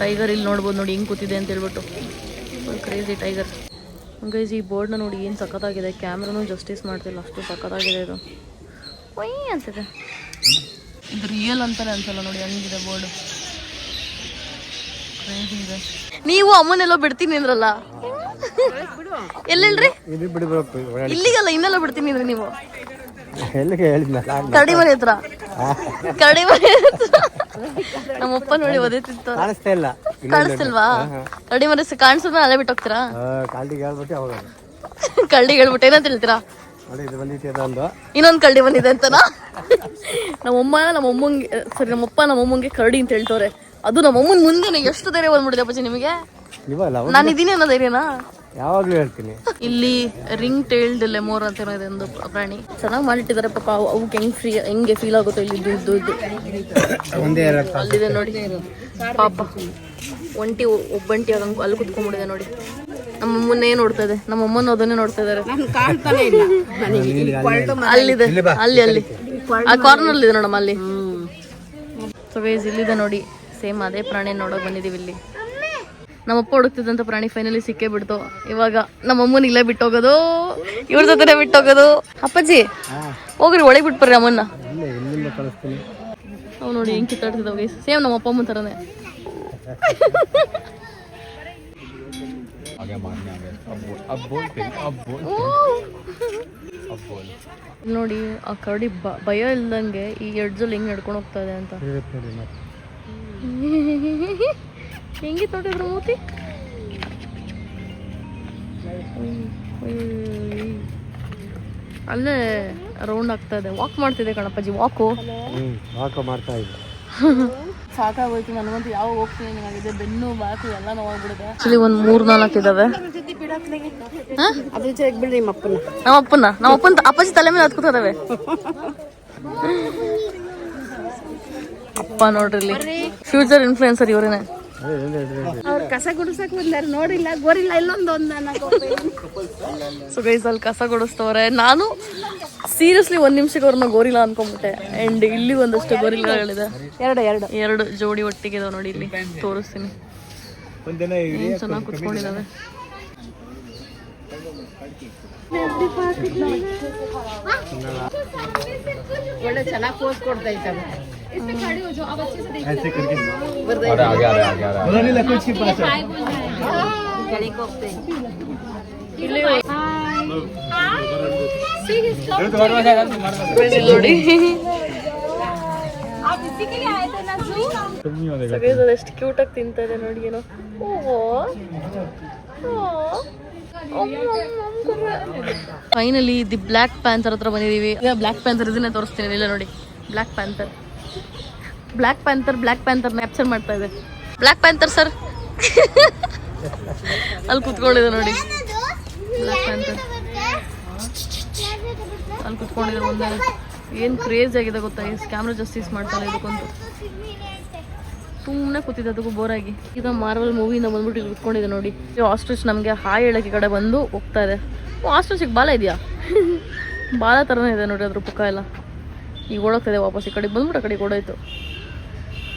ಟೈಗರ್ ಇಲ್ಲಿ ನೋಡ್ಬೋದು ನೋಡಿ ಹಿಂಗ್ ಕೂತಿದೆ ಅಂತ ಹೇಳ್ಬಿಟ್ಟು ಕ್ರೇಜಿ ಟೈಗರ್ ಗೈಸ್ ಈ ಬೋರ್ಡ್ನ ನೋಡಿ ಏನು ಸಖತ್ತಾಗಿದೆ ಕ್ಯಾಮ್ರಾನು ಜಸ್ಟಿಸ್ ಮಾಡ್ತಿಲ್ಲ ಅಷ್ಟು ಸಖತ್ತಾಗಿದೆ ಇದು ಒಯ್ ಅನ್ಸುತ್ತೆ ಇದು ರಿಯಲ್ ಅಂತಾನೆ ಅನ್ಸಲ್ಲ ನೋಡಿ ಹಂಗಿದೆ ಬೋರ್ಡ್ ಕ್ರೇಜಿ ಇದೆ ನೀವು ಅಮ್ಮನೆಲ್ಲೋ ಬಿಡ್ತೀನಿ ಅಂದ್ರಲ್ಲ ಎಲ್ಲೆಲ್ರಿ ಇಲ್ಲಿಗಲ್ಲ ಇನ್ನೆಲ್ಲ ಬಿಡ್ತೀನಿ ಅಂದ್ರೆ ನೀವು ಕರಡಿ ಮನೆ ಹತ್ರ ಕರಡಿ ಮನೆ ಹತ್ರ ನಮ್ಮಪ್ಪ ನೋಡಿ ಒದೇತಿತ್ತು ಕಾಣಿಸ್ತಿಲ್ವಾ ಕರಡಿ ಮನೆ ಕಾಣಿಸಿದ್ರೆ ಅಲ್ಲೇ ಬಿಟ್ಟು ಹೋಗ್ತೀರಾ ಕರಡಿಗೆ ಹೇಳ್ಬಿಟ್ಟು ಏನಂತ ಹೇಳ್ತೀರಾ ಇನ್ನೊಂದು ಕರಡಿ ಬಂದಿದೆ ಅಂತನಾ ನಮ್ಮಪ್ಪ ನಮ್ಮಮ್ಮಂಗೆ ಕರಡಿ ಅಂತ ಹೇಳ್ತವ್ರೆ ಅದು ನಮ್ಮಮ್ಮನ ಮುಂದೆ ಎಷ್ಟು ಧೈರ್ಯ ಬಂದ್ಬಿಟ್ಟಿದೆ ಅಪ್ಪಾಜಿ ನಿಮಗೆ ನಾನು ಇದೀನಿ ಅನ್ನೋ ಧೈರ್ಯನಾ
ಯಾವಾಗ್ಲೂ ಹೇಳ್ತೀನಿ
ಇಲ್ಲಿ ರಿಂಗ್ ಟೇಲ್ಡ್ ಲೆಮೋರ್ ಅಂತ ಏನೋ ಇದೆ ಒಂದು ಪ್ರಾಣಿ ಚೆನ್ನಾಗಿ ಮಾಡಿಟ್ಟಿದ್ದಾರೆ ಪಾಪ ಅವಕ್ಕೆ ಹೆಂಗೆ ಫೀಲ್ ಆಗುತ್ತೋ ಇಲ್ಲಿ ದುಡ್ಡು ಅಲ್ಲಿದೆ ನೋಡಿ ಪಾಪ ಒಂಟಿ ಒಬ್ಬಂಟಿ ಅದಂಗೆ ಅಲ್ಲಿ ಕುತ್ಕೊಂಡ್ಬಿಟ್ಟಿದೆ ನೋಡಿ ನಮ್ಮಮ್ಮನ್ನೇ ನೋಡ್ತಾ ಇದೆ ನಮ್ಮಮ್ಮನ ಅದನ್ನೇ ನೋಡ್ತಾ ಇದಾರೆ ಅಲ್ಲಿದೆ ಅಲ್ಲಿ ಆ ಕಾರ್ನರ್ ಇದೆ ನೋಡಮ್ಮ ಅಲ್ಲಿ ಸೊ ಗೈಸ್ ಇಲ್ಲಿದೆ ನೋಡಿ ಸೇಮ್ ಅದೇ ಪ್ರಾಣಿ ನೋಡೋಕೆ ಬಂದಿದೀವಿ ಇಲ್ಲಿ ನಮ್ಮಪ್ಪ ಹುಡುಕ್ತಿದ್ದಂತ ಪ್ರಾಣಿ ಫೈನಲಿ ಸಿಕ್ಕೇ ಬಿಡ್ತು ಇವಾಗ ನಮ್ಮಮ್ಮನ ಇಲ್ಲೇ ಬಿಟ್ಟೋಗೋದು ಇವ್ರ ಜೊತೆ ಬಿಟ್ಟೋಗೋದು ಅಪ್ಪಾಜಿ ಹೋಗ್ರಿ ಒಳಗೆ ಬಿಟ್ಬರ್ರಿ ಅಮ್ಮನ್ನ ಅವ್ ನೋಡಿ ಹೆಂಗ್ ಕಿತ್ತಾಡ್ತಿದ್ದಾವ ಗೈಸ್ ಸೇಮ್ ನಮ್ಮ ಅಪ್ಪ ಅಮ್ಮನ ಥರನೇ ನೋಡಿ ಆ ಕರಡಿ ಭಯ ಇಲ್ದಂಗೆ ಈ ಎಡ್ಜಲ್ಲಿ ಹೆಂಗ್ ನಡ್ಕೊಂಡು ಹೋಗ್ತಾ ಇದೆ ಅಂತ ಹೆಂಗಿತ್ತು ನೋಡಿದ್ರು ಮೂತಿ ಅಲ್ಲೇ ರೌಂಡ್ ಆಗ್ತಾ ಇದೆ ವಾಕ್ ಮಾಡ್ತಿದೆ ಕಣಪ್ಪಾಜಿ ವಾಕು
ಮಾಡ್ತಾ ಇದ್ದೆ
ಸಾಕಾಗೋಯ್ತು ನನಗಂತೂ ಯಾವ ಹೋಗ್ತೀನಿ ನನಗಿದೆ ಬೆನ್ನು ಬಾಕು ಎಲ್ಲ ನೋವಾಗ್ಬಿಡಿದೆ ಆಕ್ಚುಲಿ ಒಂದು 3-4 ಇದಾವೆ ನಮ್ಮಪ್ಪನ ಅಪ್ಪಾಜಿ ತಲೆ ಮೇಲೆ ಹತ್ಕೊತದವೆ ಅಪ್ಪ ನೋಡ್ರಿ ಇಲ್ಲಿ ಫ್ಯೂಚರ್ ಇನ್ಫ್ಲುಯೆನ್ಸರ್ ಇವರೇನೆ
ಅವ್ರು ಕಸ ಗುಡಿಸಕ್ ಬಂದಾರ ನೋಡಿಲ್ಲ ಗೋರಿಲ್ಲ ಇಲ್ಲೊಂದು
ಸೊ ಗೈಸ್ ಅಲ್ಲಿ ಕಸ ಗುಡಿಸ್ತವ್ರೆ ನಾನು ಸೀರಿಯಸ್ಲಿ 1 ನಿಮಿಷಕ್ಕೆ ಅವ್ರನ್ನ ಗೋರಿಲ್ಲ ಅನ್ಕೊಂಡ್ಬಿಟ್ಟೆ ಅಂಡ್ ಇಲ್ಲಿ ಒಂದಷ್ಟು ಗೋರಿಲ್ಲಗಳಿದೆ ಎರಡು ಜೋಡಿ ಒಟ್ಟಿಗೆ ಇದಾವೆ ನೋಡಿ ಇಲ್ಲಿ ತೋರಿಸ್ತೀನಿ ಚೆನ್ನಾಗಿ ಕುತ್ಕೊಂಡಿದ್ದಾವೆ
ಒಳ್ಳೆ ಚೆನ್ನಾಗಿ ಪೋಸ್ ಕೊಡ್ತಾ ಇದ್ದಾವೆ
ಎಷ್ಟು ಕ್ಯೂಟ್ ಆಗಿ ತಿಂತಾ ಇದೆ ನೋಡಿ ಏನೋ ಫೈನಲಿ ದಿ ಬ್ಲ್ಯಾಕ್ ಪ್ಯಾಂಥರ್ ಹತ್ರ ಬಂದಿದೀವಿ ಬ್ಲ್ಯಾಕ್ ಪ್ಯಾಂಥರ್ ಇದನ್ನೇ ತೋರಿಸ್ತೀನಿ ಇಲ್ಲ ನೋಡಿ ಬ್ಲ್ಯಾಕ್ ಪ್ಯಾಂಥರ್ ನ್ಯಾಪ್ಚರ್ ಮಾಡ್ತಾ ಇದೆ ಬ್ಲ್ಯಾಕ್ ಪ್ಯಾಂಥರ್ ಸರ್ ಅಲ್ಲಿ ಕುತ್ಕೊಂಡಿದೆ ನೋಡಿ ಬ್ಲ್ಯಾಕ್ ಪ್ಯಾಂಥರ್ ಅಲ್ಲಿ ಕುತ್ಕೊಂಡಿದೆ ಮುಂದೆ ಏನು ಕ್ರೇಜ್ ಆಗಿದೆ ಗೊತ್ತಾ ಕ್ಯಾಮ್ರಾ ಜಸ್ಟಿಸ್ ಮಾಡ್ತಾರೆ ಇದಕ್ಕಂತೂ ಸುಮ್ಮನೆ ಕೂತಿದ್ದೆ ಅದಕ್ಕೂ ಬೋರಾಗಿ ಈಗ ಮಾರ್ವಲ್ ಮೂವಿಯಿಂದ ಬಂದ್ಬಿಟ್ಟು ಇಲ್ಲಿ ಕುತ್ಕೊಂಡಿದೆ ನೋಡಿ ಆಸ್ಟ್ರಿಚ್ ನಮಗೆ ಹಾಯ್ ಹೇಳಕ್ಕೆ ಕಡೆ ಬಂದು ಹೋಗ್ತಾ ಇದೆ ಆಸ್ಟ್ರಿಚಿಗೆ ಬಾಲ ಇದೆಯಾ ಬಾಲ ಥರನೇ ಇದೆ ನೋಡಿ ಅದ್ರ ಪುಕ್ಕ ಎಲ್ಲ ಈಗ ಓಡೋಗ್ತಿದೆ ವಾಪಸ್ ಈ ಕಡೆಗೆ ಬಂದ್ಬಿಟ್ಟು ಆ ಕಡೆಗೆ ಓಡೋಯ್ತು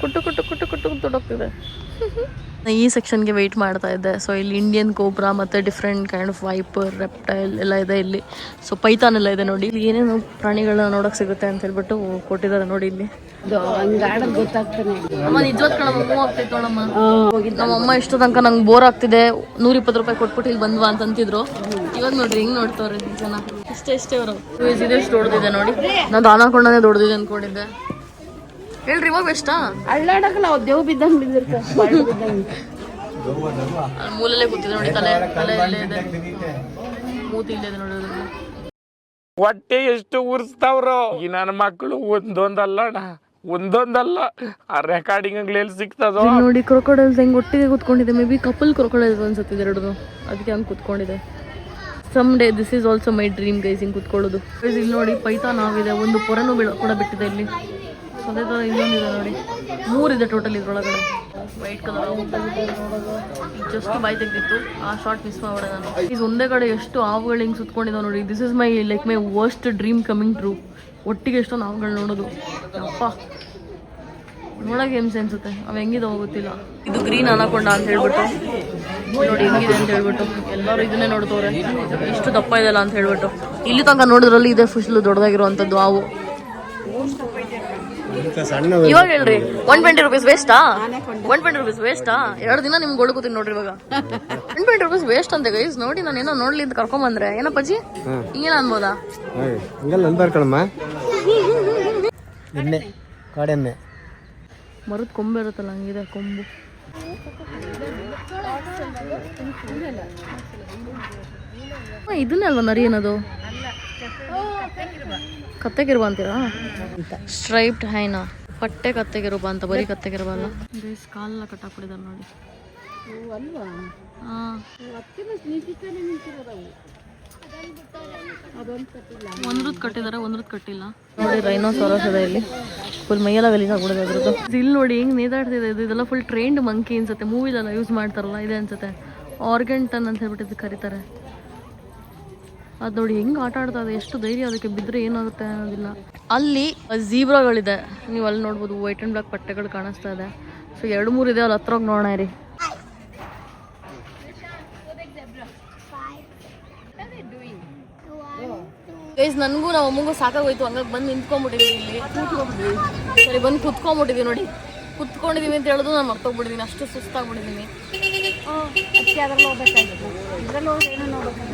ಕುಟ್ಟು ತೊಡೋಗ್ತಿದೆ ಈ ಸೆಕ್ಷನ್ಗೆ ವೆಯ್ಟ್ ಮಾಡ್ತಾ ಇದ್ದೆ ಸೊ ಇಲ್ಲಿ ಇಂಡಿಯನ್ ಕೋಬ್ರಾ ಮತ್ತು different kind of wiper reptile ಎಲ್ಲ ಇದೆ ಇಲ್ಲಿ ಸೊ ಪೈಥಾನ್ ಎಲ್ಲ ಇದೆ ನೋಡಿ ಇಲ್ಲಿ ಏನೇನು ಪ್ರಾಣಿಗಳನ್ನ ನೋಡೋಕೆ ಸಿಗುತ್ತೆ ಅಂತ ಹೇಳ್ಬಿಟ್ಟು ಕೊಟ್ಟಿದ್ದಾರೆ ನೋಡಿ ಇಲ್ಲಿ
ಗೊತ್ತಾಗ್ತಾನೆ
ಅಮ್ಮ ನಿಜವಾದ ಕಣ ಮೂವ್ ಆಗ್ತೈತೆ ನೋಡಮ್ಮ ನಮ್ಮಮ್ಮ ಇಷ್ಟು ತನಕ ನಂಗೆ ಬೋರ್ ಆಗ್ತಿದೆ 120 ರೂಪಾಯಿ ಕೊಟ್ಬಿಟ್ಟು ಇಲ್ಲಿ ಬಂದ್ವಾ ಅಂತಂತಿದ್ರು ಇವಾಗ ನೋಡ್ರಿ ಹಿಂಗ್ ನೋಡ್ತವ್ರೆ ಜನ ಇಷ್ಟೇ ಅವರು ಇದೆಷ್ಟು ದೊಡ್ಡದಿದೆ ನೋಡಿ ನಾನು ದಾನ ಕೊಂಡೇ ದೊಡ್ಡದಿದೆ ಅನ್ಕೊಂಡಿದ್ದೆ ಹೇಳ್ರಿ ಇವಾಗ ಎಷ್ಟಾ
ಅಳ್ಳಾಡಕಲ್ಲ ದೇವ್ ಬಿದ್ದಂಗೆ ಬಿದ್ದಿರ್ತಾರೆ
ಅಲ್ಲಿ ಮೂಲಲ್ಲೇ ಕೂತಿದೆ ನೋಡಿ, ತಲೆ ಇಲ್ಲೇ ಇದೆ, ಮೂತಿ ಇಲ್ಲೇ ಇದೆ ನೋಡಿ ಅದ್ರಲ್ಲಿ.
ಹೊಟ್ಟೆ ಎಷ್ಟು ಉರ್ಸ್ತಾವ್ರೋ ಈ ನನ್ನ ಮಕ್ಕಳು, ಒಂದೊಂದಲ್ಲ ಆ ರೆಕಾರ್ಡಿಂಗ್ ಎಲ್ಲಿ ಸಿಗ್ತದೋ
ನೋಡಿ. ಕ್ರೊಕೊಡೈಲ್ಸ್ ಹೆಂಗ್ ಒಟ್ಟಿಗೆ ಕುತ್ಕೊಂಡಿದೆ, ಮೇ ಬಿ ಕಪಲ್ ಕ್ರೊಕೊಡೈಲ್ಸ್ ಅನ್ಸುತ್ತೆ ಎರಡು, ಅದಕ್ಕೆ ಹಂಗೆ ಕುತ್ಕೊಂಡಿದೆ. Some day this is also my dream guys, ಹಿಂಗೆ ಕುತ್ಕೊಳ್ಳೋದು. ಇಲ್ಲಿ ನೋಡಿ ಪೈಥಾನ್ ಆಗಿದೆ, ಒಂದು ಪೊರೆನೂ ಕೂಡ ಬಿಟ್ಟಿದೆ ಇಲ್ಲಿ. ಸೊ ಅದೇ ಥರ ಇನ್ನೊಂದಿದೆ ನೋಡಿ, 3 ಇದೆ ಟೋಟಲ್ ಇದ್ರೊಳಗಡೆ. ವೈಟ್ ಕಲರ್ ಜಸ್ಟ್ ಬಾಯ್ ತೆಗ್ದಿತ್ತು, ಆ ಶಾರ್ಟ್ ಮಿಸ್ ಮಾಡ್ಬಿಡೆ ನಾನು. ಈಗ ಒಂದೇ ಕಡೆ ಎಷ್ಟು ಹಾವುಗಳು ಹಿಂಗೆ ಸುತ್ಕೊಂಡಿದ್ದಾವೆ ನೋಡಿ. This is my worst dream coming true. ಒಟ್ಟಿಗೆ ಎಷ್ಟೊಂದು ಹಾವುಗಳು ನೋಡೋದು, ಅಪ್ಪ ನೋಡೋಕೆ ಹಿಂಸೆ ಅನ್ಸುತ್ತೆ. ಅವು ಹೆಂಗಿದಾವೆ ಗೊತ್ತಿಲ್ಲ. ಇದು ಗ್ರೀನ್ ಅನಕೊಂಡ ಅಂತ ಹೇಳ್ಬಿಟ್ಟು ನೋಡಿ ಹೆಂಗಿದೆ ಅಂತ ಹೇಳ್ಬಿಟ್ಟು ಎಲ್ಲರೂ ಇದನ್ನೇ ನೋಡ್ತವ್ರೆ, ಇಷ್ಟು ದಪ್ಪ ಇದೆಲ್ಲ ಅಂತ ಹೇಳ್ಬಿಟ್ಟು. ಇಲ್ಲಿ ತನಕ ನೋಡಿದ್ರಲ್ಲಿ ಇದೆ ಫುಲ್ ದೊಡ್ಡದಾಗಿರುವಂಥದ್ದು ಹಾವು. ಇವಾಗ ಹೇಳ್ರಿ 120 ರೂಪೀಸ್ ವೇಸ್ಟಾ? 120 ರೂಪೀಸ್ ವೇಸ್ಟಾ? 2 ದಿನ ನಿಮ್ಗೆ ಗೊಳ್ಕೋತೀನಿ ನೋಡ್ರಿ ಇವಾಗ. 120 ರೂಪೀಸ್ ವೇಸ್ಟ್ ಅಂತ ಗೈಸ್. ನೋಡಿ ನಾನು ಏನೋ ನೋಡ್ಲಿ ಅಂತ ಕರ್ಕೊಂಬಂದ್ರೆ ಏನಪ್ಪಾಜಿ ಹಿಂಗೇನ ಅನ್ಬೋದಾ?
ಹಿಂಗೆಲ್ಲ ಅನ್ಬಾರ್ಕಣಮ್ಮ. ಎಮ್ಮೆ, ಕಾಡೆಮ್ಮೆ,
ಮರದ ಕೊಂಬೆ ಇರುತ್ತಲ್ಲ ಹಂಗಿದೆ ಕೊಂಬು. ಇದನ್ನೇ ಅಲ್ವಾ ನರಿ ಏನದು? ಕತ್ತೆಗಿರುವ ಅಂತೀರಾ? ಸ್ಟ್ರೈಪ್ಡ್ ಹೈನಾ, ಪಟ್ಟೆ ಕತ್ತೆಗಿರುವ ಅಂತ, ಬರೀ ಕತ್ತೆಗಿರಬಲ್ಲ. ಗೈಸ್ ಕಾಲೆಲ್ಲ ಕಟ್ಟಾಕ್ಬಿಟ್ಟಿದ್ದಾರೆ ನೋಡಿ. ಒಂದ್ರದ್ದು ಕಟ್ಟಿದ್ದಾರೆ, ಒಂದ್ರದ್ದು ಕಟ್ಟಿಲ್ಲ ನೋಡಿ. ರೈನೋಸಾರಸ್ ಇದೆ ಇಲ್ಲಿ, ಫುಲ್ ಮೈಯೆಲ್ಲ ಗಲೀಜ್ ಆಗ್ಬಿಡಿದೆ ಅದ್ರದ್ದು. ಇಲ್ಲಿ ನೋಡಿ ಹೆಂಗ್ ನೇತಾಡ್ತಿದೆ ಇದು. ಇದೆಲ್ಲ ಫುಲ್ ಟ್ರೈನ್ಡ್ ಮಂಕಿ ಅನ್ಸುತ್ತೆ, ಮೂವಿದೆಲ್ಲ ಯೂಸ್ ಮಾಡ್ತಾರಲ್ಲ ಇದೆ ಅನ್ಸುತ್ತೆ. ಆರ್ಗನ್ ಅಂತ ಹೇಳ್ಬಿಟ್ಟು ಕರೀತಾರೆ. ಅದು ನೋಡಿ ಹೆಂಗ್ ಆಟ ಆಡ್ತಾ ಇದೆ, ಎಷ್ಟು ಧೈರ್ಯ, ಅದಕ್ಕೆ ಬಿದ್ದರೆ ಏನಾಗುತ್ತೆ ಅನ್ನೋದಿಲ್ಲ. ಅಲ್ಲಿ ಝೀಬ್ರಾಗಳಿದೆ, ನೀವು ಅಲ್ಲಿ ನೋಡ್ಬೋದು, ವೈಟ್ ಆ್ಯಂಡ್ ಬ್ಲಾಕ್ ಪಟ್ಟೆಗಳು ಕಾಣಿಸ್ತಾ ಇದೆ. ಸೊ 2-3 ಇದೆ, ಅಲ್ಲಿ ಹತ್ರ ಹೋಗಿ ನೋಡೋಣ ರೀ. ಗೈಸ್ ನನಗೂ ನಾವು ಅಮ್ಮಂಗೂ ಸಾಕಾಗೋಯ್ತು, ಹಂಗಾಗಿ ಬಂದು ನಿಂತ್ಕೊಂಡ್ಬಿಟ್ಟಿದ್ದೀವಿ ಇಲ್ಲಿ. ಸರಿ ಬಂದು ಕುತ್ಕೊಂಡ್ಬಿಟ್ಟಿದ್ದೀವಿ ನೋಡಿ. ಕುತ್ಕೊಂಡಿದ್ದೀವಿ ಅಂತ ಹೇಳೋದು ನಾನು ಮರ್ತೋಗ್ಬಿಟ್ಟಿದ್ದೀನಿ, ಅಷ್ಟು ಸುಸ್ತಾಗ್ಬಿಟ್ಟಿದ್ದೀನಿ.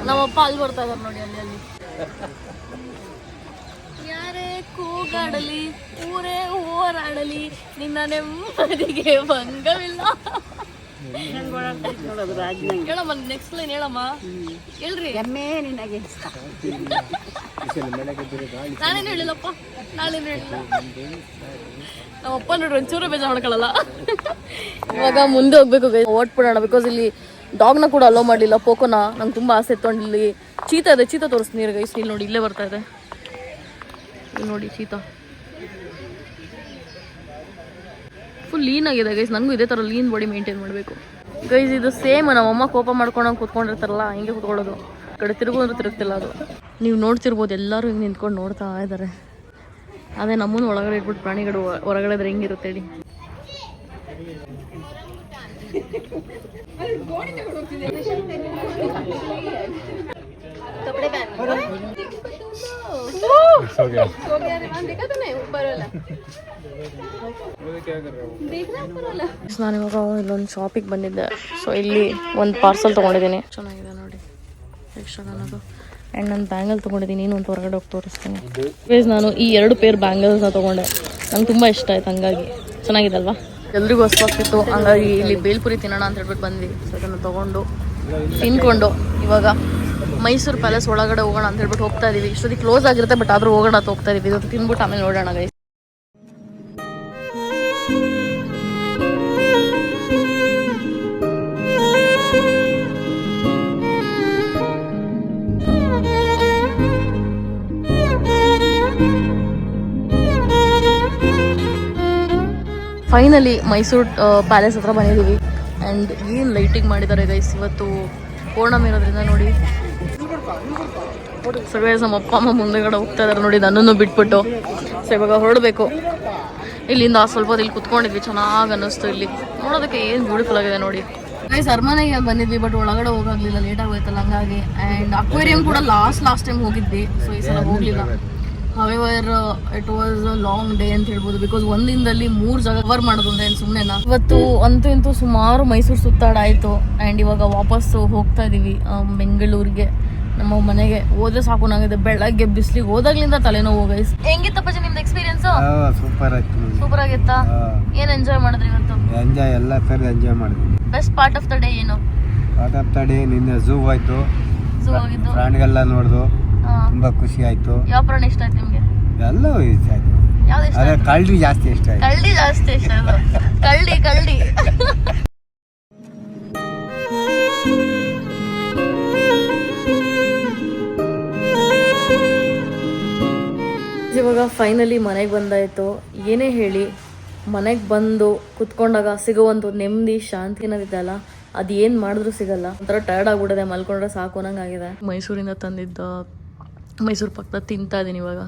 ನಮ್ಮಪ್ಪ ಅಲ್ಲಿ ಬರ್ತಾ ಇದಾರೆ ನೋಡಿ, ಅಲ್ಲಿ ಯಾರೇ ಕೂಗಾಡಲಿ ಊರೇ ಹೋರಾಡಲಿ ನಿನ್ನ ನೆಮ್ಮದಿಗೆ ಭಂಗವಿಲ್ಲ. ಹೇಳಮ್ಮ ನೆಕ್ಸ್ಟ್ ಲೈನ್ ಹೇಳಮ್ಮ, ಹೇಳ್ರಿ. ನಾನೇನು ಹೇಳಿಲ್ಲಪ್ಪ, ನಾನೇನು ಹೇಳಿಲ್ಲ. ನಮ್ಮಪ್ಪ ನೋಡ್ರಿ ಒಂಚೂರು ಬೇಜಾರು ಮಾಡ್ಕೊಳ್ಳಲ್ಲ. ಇವಾಗ ಮುಂದೆ ಹೋಗ್ಬೇಕು ಗೈಸ್, ಓಟ್ಬಿಡೋಣ. ಬಿಕಾಸ್ ಇಲ್ಲಿ ಡಾಗ್ನ ಕೂಡ ಅಲೋ ಮಾಡಲಿಲ್ಲ, ಪೋಕೋನ. ನಂಗೆ ತುಂಬ ಆಸೆ ಇತ್ತು. ಇಲ್ಲಿ ಚೀತಾ ಇದೆ, ಚೀತಾ ತೋರಿಸ್ತೀನಿ ಗೈಸ್. ಇಲ್ಲಿ ನೋಡಿ ಇಲ್ಲೇ ಬರ್ತಾ ಇದೆ, ಇಲ್ಲಿ ನೋಡಿ ಚೀತಾ ಫುಲ್ ಲೀನ್ ಆಗಿದೆ ಗೈಸ್. ನನಗೂ ಇದೇ ಥರ ಲೀನ್ ಬಾಡಿ ಮೇಂಟೈನ್ ಮಾಡಬೇಕು ಗೈಸ್. ಇದು ಸೇಮ್ ನಮ್ಮಮ್ಮ ಕೋಪ ಮಾಡ್ಕೊಂಡು ಕೂತ್ಕೊಂಡಿರ್ತಾರಲ್ಲ ಹಿಂಗೆ ಕೂತ್ಕೊಳ್ಳೋದು. ಕಡೆ ತಿರುಗೋದ್ರು ತಿರುಗ್ತಿಲ್ಲ ಅದು. ನೀವು ನೋಡ್ತಿರ್ಬೋದು, ಎಲ್ಲರೂ ಹಿಂಗೆ ನಿಂತ್ಕೊಂಡು ನೋಡ್ತಾ ಇದ್ದಾರೆ. ಅದೇ ನಮ್ಮನ್ನು ಒಳಗಡೆ ಇಟ್ಬಿಟ್ಟು ಪ್ರಾಣಿಗಳು ಹೊರಗಡೆ ಇದ್ರೆ ಹೆಂಗಿರುತ್ತೆ ಹೇಳಿ. ನಾನಿವಾಗ ಇಲ್ಲೊಂದು ಶಾಪಿಗೆ ಬಂದಿದ್ದೆ. ಸೊ ಇಲ್ಲಿ ಒಂದು ಪಾರ್ಸಲ್ ತೊಗೊಂಡಿದ್ದೀನಿ, ಚೆನ್ನಾಗಿದೆ ನೋಡಿ, ಎಕ್ಸ್ಟ್ರಾ ಅನ್ನೋದು. ಆ್ಯಂಡ್ ನಾನು ಬ್ಯಾಂಗಲ್ ತೊಗೊಂಡಿದ್ದೀನಿ, ಇನ್ನೊಂದು ಹೊರಗಡೆ ಹೋಗಿ ತೋರಿಸ್ತೀನಿ. ಬೇಸ್ ನಾನು ಈ 2 ಪೇರ್ ಬ್ಯಾಂಗಲ್ಸ್ನ ತೊಗೊಂಡೆ, ನಂಗೆ ತುಂಬ ಇಷ್ಟ ಆಯ್ತು. ಹಂಗಾಗಿ ಚೆನ್ನಾಗಿದೆ ಅಲ್ವಾ, ಎಲ್ರಿಗೂ ಹೊಸವಾಗಿತ್ತು. ಹಂಗಾಗಿ ಇಲ್ಲಿ ಬೇಲ್ಪುರಿ ತಿನ್ನೋಣ ಅಂತ ಹೇಳ್ಬಿಟ್ಟು ಬಂದ್ವಿ. ಸೊ ಅದನ್ನು ತೊಗೊಂಡು ತಿನ್ಕೊಂಡು ಇವಾಗ ಮೈಸೂರು ಪ್ಯಾಲೇಸ್ ಒಳಗಡೆ ಹೋಗೋಣ ಅಂತ ಹೇಳ್ಬಿಟ್ಟು ಹೋಗ್ತಾ ಇದೀವಿ. ಇಷ್ಟೊತ್ತಿಗೆ ಕ್ಲೋಸ್ ಆಗಿರುತ್ತೆ, ಬಟ್ ಆದರೂ ಹೋಗೋಣ ಅಂತ ಹೋಗ್ತಾ ಇದೀವಿ. ಇದು ತಿನ್ಬಿಟ್ಟು ಆಮೇಲೆ ನೋಡೋಣ ಗೈಸ್. ಫೈನಲಿ ಮೈಸೂರು ಪ್ಯಾಲೇಸ್ ಹತ್ರ ಬಂದಿದ್ದೀವಿ. ಆ್ಯಂಡ್ ಏನು ಲೈಟಿಂಗ್ ಮಾಡಿದ್ದಾರೆ ಗೈಸ್. ಇವತ್ತು ಪೂರ್ಣಮಿ ಇರೋದ್ರಿಂದ ನೋಡಿ. ಸೊ ಗೈಸ್ ನಮ್ಮ ಅಪ್ಪ ಅಮ್ಮ ಮುಂದೆಗಡೆ ಹೋಗ್ತಾ ಇದ್ದಾರೆ ನೋಡಿ, ನನ್ನನ್ನು ಬಿಟ್ಬಿಟ್ಟು. ಸೊ ಇವಾಗ ಹೊರಡಬೇಕು ಇಲ್ಲಿಂದ. ಸ್ವಲ್ಪ ಹೊತ್ತು ಇಲ್ಲಿ ಕುತ್ಕೊಂಡಿದ್ವಿ, ಚೆನ್ನಾಗಿ ಅನ್ನಿಸ್ತು. ಇಲ್ಲಿ ನೋಡೋದಕ್ಕೆ ಏನು ಬ್ಯೂಟಿಫುಲ್ ಆಗಿದೆ ನೋಡಿ ಗೈಸ್. ಅರಮನೆಗೆ ಬಂದಿದ್ವಿ, ಬಟ್ ಒಳಗಡೆ ಹೋಗಾಗಲಿಲ್ಲ, ಲೇಟಾಗಿ ಹೋಯ್ತಲ್ಲ ಹಂಗಾಗಿ. ಆ್ಯಂಡ್ ಅಕ್ವೇರಿಯಂ ಕೂಡ ಲಾಸ್ಟ್ ಟೈಮ್ ಹೋಗಿದ್ವಿ. ಸೊ ಈ ಸಲ ಹೋಗಲಿಲ್ಲ. However it was a long day ಅಂತ ಹೇಳ್ಬೋದು. ಬಿಕಾಸ್ ಒಂದಿನದಲ್ಲಿ 3 ಜಾಗ ಕವರ್ ಮಾಡೋದು ಅಂದ್ರೆ ಏನು ಸುಮ್ಮನೆನಾ. ಇವತ್ತು ಅಂತೂ ಇಂತೂ ಸುಮಾರು ಮೈಸೂರು ಸುತ್ತಾಡಾಯಿತು. ಆ್ಯಂಡ್ ಇವಾಗ ವಾಪಸ್ಸು ಹೋಗ್ತಾ ಇದ್ದೀವಿ ಬೆಂಗಳೂರಿಗೆ, ನಮ್ಮ ಮನೆಗೆ. ಹೋದ್ರೆ ಸಾಕು ನಂಗಿದೆ. ಬೆಳಗ್ಗೆ ಬಿಸಿಲಿಗೆ ಹೋದಾಗ್ಲಿಂದ ತಲೆನೋವು ಗೈಸ್. ಹೆಂಗಿತ್ತಪ್ಪ ನಿಮ್ದು ಎಕ್ಸ್ಪೀರಿಯನ್ಸ್? ಅನಿಸ್ತು?
ಸೂಪರ್ ಆಯ್ತು.
ಸೂಪರ್ ಆಗಿತ್ತಾ? ಏನ್ ಎಂಜಾಯ್ ಮಾಡಿದ್ರಿ ಇವತ್ತು?
ಎಂಜಾಯ್ ಎಲ್ಲ ಥರ ಎಂಜಾಯ್ ಮಾಡಿದ್ವಿ.
Best part of the day ಏನು?
ಪಾರ್ಟ್ ಆಫ್ ದ ಡೇ ನಿನ್ನೆ ಝೂ ಆಯ್ತು,
ಝೂ ಹೋಗಿದ್ದು.
ಪ್ರಾಣಿಗೆಲ್ಲ ನೋಡ್ದು
ಹಾ.
ತುಂಬಾ ಖುಷಿ ಆಯ್ತು.
ಯಾವ ಪ್ರಾಣಿ ಇಷ್ಟ ಆಯ್ತು ನಿಮ್ಗೆ?
ಎಲ್ಲ ಇಷ್ಟ ಆಯ್ತು.
ಯಾವ್ದು ಇಷ್ಟ
ಅದೇ
ಆಯ್ತು?
ಕಳ್ಳಿ ಜಾಸ್ತಿ ಇಷ್ಟ ಆಯ್ತು.
ಕಳ್ಳಿ ಜಾಸ್ತಿ ಇಷ್ಟ ಆಯ್ತು. ಕಳ್ಳಿ ಇವಾಗ ಫೈನಲಿ ಮನೆಗೆ ಬಂದಾಯಿತು. ಏನೇ ಹೇಳಿ ಮನೆಗೆ ಬಂದು ಕುತ್ಕೊಂಡಾಗ ಸಿಗೋ ಒಂದು ನೆಮ್ಮದಿ ಶಾಂತಿ ಅನ್ನೋದಿದೆಯಲ್ಲ, ಅದು ಏನು ಮಾಡಿದ್ರೂ ಸಿಗಲ್ಲ. ಒಂಥರ ಟಯರ್ಡ್ ಆಗ್ಬಿಟ್ಟಿದೆ, ಮಲ್ಕೊಂಡ್ರೆ ಸಾಕು ಅನ್ನಂಗಾಗಿದೆ. ಮೈಸೂರಿಂದ ತಂದಿದ್ದ ಮೈಸೂರು ಪಾಕ್ ತಿಂತಾ ಇದ್ದೀನಿ ಇವಾಗ.